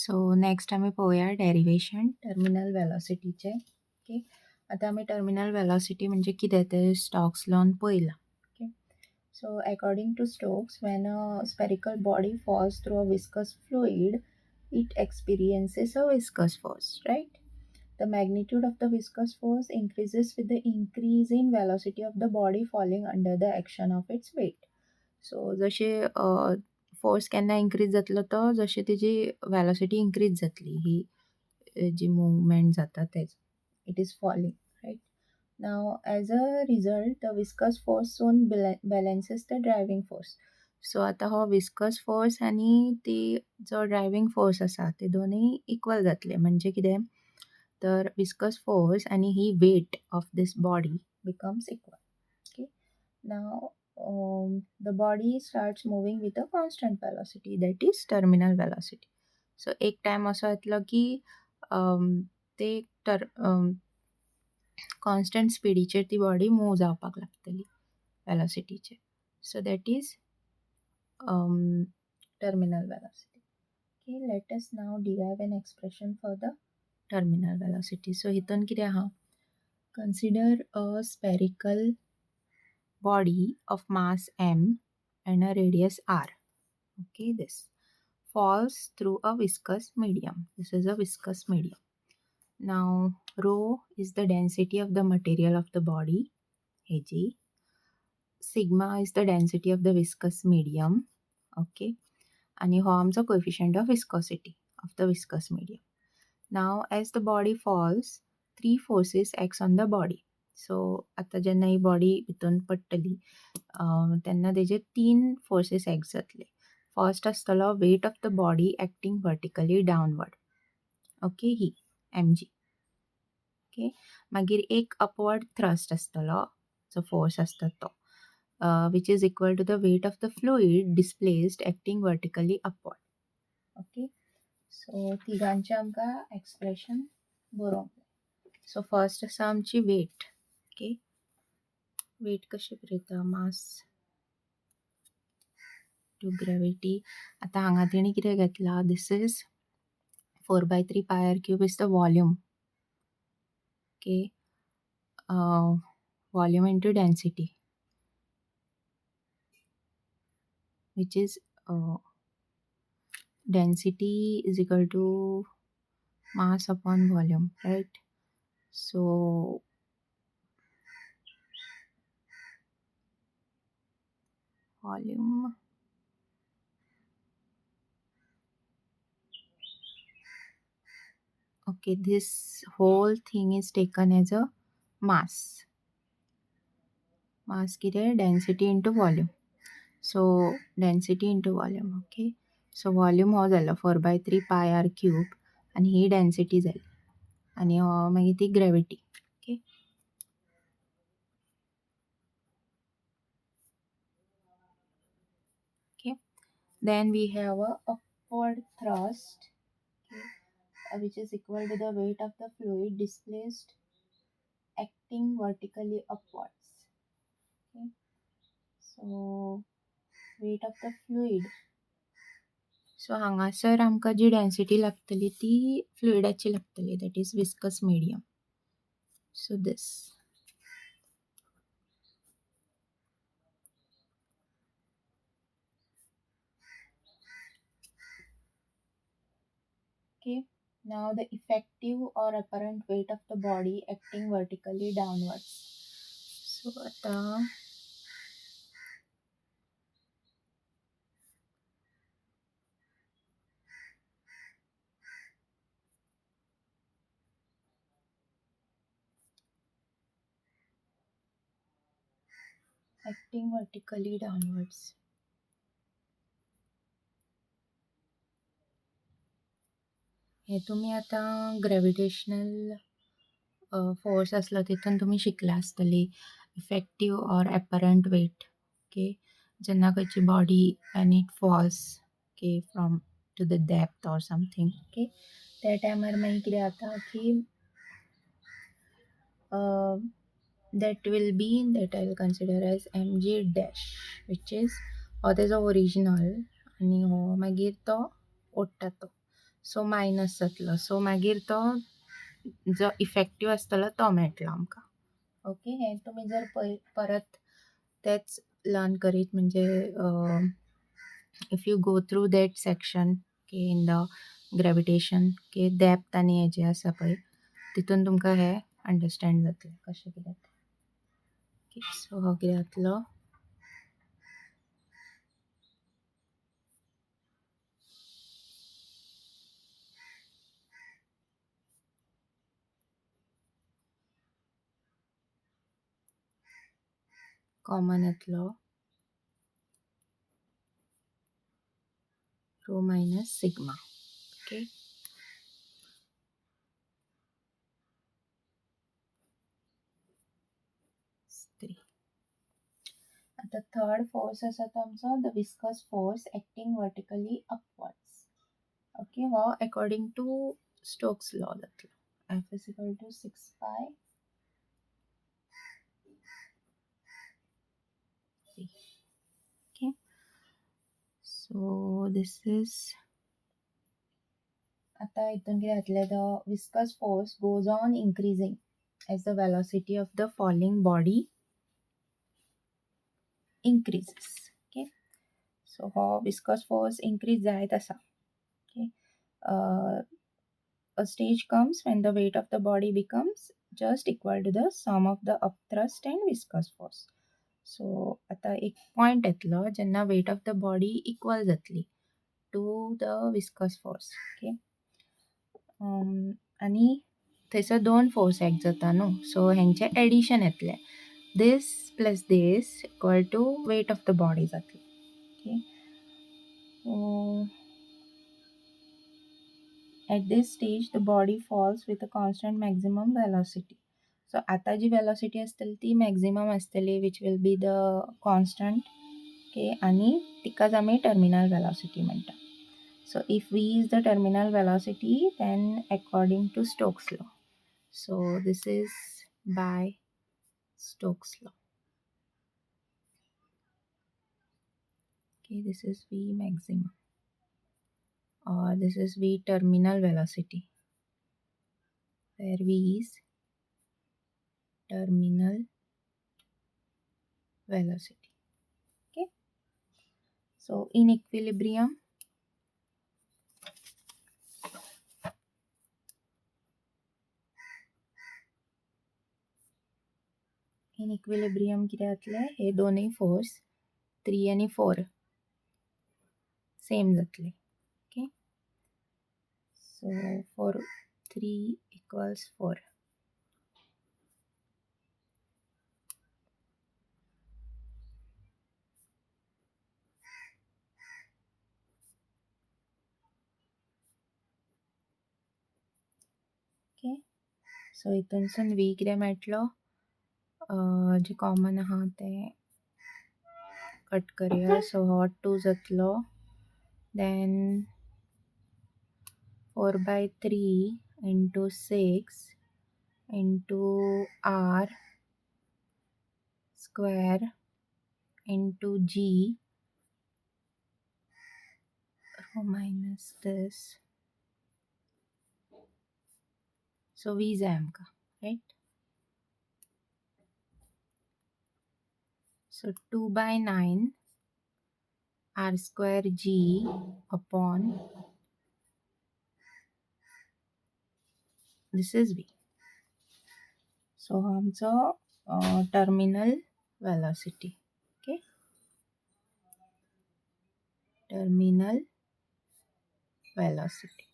So next आम्ही पाहूया derivation terminal वेलॉसिटीचे. Okay, आता आम्ही टर्मिनल वेलॉसिटी म्हणजे कितें ते स्टोक्स लॉन पळयला. Okay, so according to Stokes, when a spherical body falls through a viscous fluid, it experiences a viscous force, right? The magnitude of the viscous force increases with the increase in velocity of the body falling under the action of its weight. सो जशे force केन्ना increase जातलो तो जशी तेजी velocity increase जातली ही जी movement जाता तेच it is falling, right. Now as a result the viscous force soon balances the driving force. So आतां हो विस्कस फोर्स आनी ती जो ड्रायव्हिंग फोर्स आसा ते दोनूय इक्वल जातले. म्हणजे कितें तर विस्कस फोर्स आनी ही weight of this body becomes equal. Okay, now the body starts moving with a constant velocity, that is terminal velocity. So एक टाइम असो येतलो की ते कॉन्स्टंट स्पीडीचेर ती बॉडी मूव जावपाक लागतली वेलॉसिटीचेर. So that is terminal velocity. Okay, let us now derive an expression for the terminal velocity. So हितून कितें आहा, consider a spherical body of mass m and a radius r. Okay, this falls through a viscous medium. This is a viscous medium. Now rho is the density of the material of the body, Ag. Sigma is the density of the viscous medium. Okay, and ho आमचो coefficient of viscosity of the viscous medium. Now as the body falls, three forces acts on the body. सो आता जेन्ना ही body भितून पडटली तेन्ना तेजे 3 forces act जातले. First आसतलो weight of the body acting vertically downward. Okay, ही mg. Okay, मागीर एक अपवर्ड थ्रस्ट आसतलो जो फोर्स आसता तो which is equal to the weight of the fluid displaced acting vertically upward. Okay, so तिगांचे आमकां एक्सप्रेशन बरोवंक जाय. सो फर्स्ट आसा आमची वेट. ओके, वेट कशी बरयता, मास टू ग्रॅविटी. आता हांगा तेणी कितें घेतला, this is 4/3 πr³ is the volume. Okay, volume into density which is density is equal to mass upon volume, right. So volume okay, this whole thing is taken as a mass. Mass कितें, density into volume. So density into volume. Okay, so volume हो जालो 4/3 πr³ आणि ही density जाली आणि मागीर ती gravity. Okay, okay, then we have a upward thrust, okay, which is equal to the weight of the fluid displaced acting vertically upwards. Okay, so weight of the fluid. सो हांगासर आमकां जी density लागतली ती फ्लुइडाची लागतली, that is viscous medium. So this okay. Now the effective or apparent weight of the body acting vertically downwards. So आता acting vertically downwards. हे तुम्ही आता gravitational force आसलो तितून तुम्ही शिकला आसतली effective or apparent weight. Okay, जेन्ना खंयची body and it falls okay from to the depth or something. Okay, त्या टायमार मागीर कितें जाता की that will be that I'll consider as mg dash, which is हो तेजो ओरिजिनल आणि हो मागीर तो ओडटा तो. सो मायनस जातलो. सो मागीर तो जो इफेक्टीव आसतलो तो मेळटलो आमकां. ओके, हे तुमी जर परत तेच लर्न करीत म्हणजे if you go through that section की इन द ग्रेविटेशन की डेप्थ आनी हेजे आसा पळय तितून तुमकां हे अंडरस्टँड जातलें कशें कितें. सो हो कितें जातलो, कॉमन येतलो रो मायनस सिग्मा. ओके, आता थर्ड फोर्स आसा तो आमचो the viscous force acting vertically upwards. Okay, हो अकॉर्डिंग टू स्टोक्स लॉ जातलो. F is equal to 6 pi c. Okay, so this is आता इथून कितें जातलें, the viscous force goes on increasing as the velocity of the falling body increases. Okay, so how viscous force increase जायत आसा. Okay, a stage comes when the weight of the body becomes just equal to the sum of the upthrust and viscous force. So आता एक point येतलो जेन्ना weight of the body equal जातली to the viscous force. Okay, आनी थंयसर दोन force act जाता न्हू, सो हेंचे एडिशन येतलें. this plus this equal to weight of the body जातली. Okay, so at this stage the body falls with a constant maximum velocity. So आता जी velocity असतली ती maximum असतली which will be the constant. Okay, आणि तिकाच आमी terminal velocity म्हणटा. So if v is the terminal velocity then according to Stokes law. So this is by Stokes law. Okay, this is v maximum or this is v terminal velocity where v is terminal velocity. Okay, so in equilibrium कितें जातलें, हे दोनूय force 3 आणि 4 same जातले. Okay, सो 4 3 equals 4. Okay, सो हितूनसून v कितें मेळटलो, जे common आहा ते cut करया. सो हो 2 जातलो, then 4/3 into 6 into r square into g minus this. So v जाय आमकां, right? So 2/9 r square g upon this is v. So आमचो terminal velocity. Okay, terminal velocity.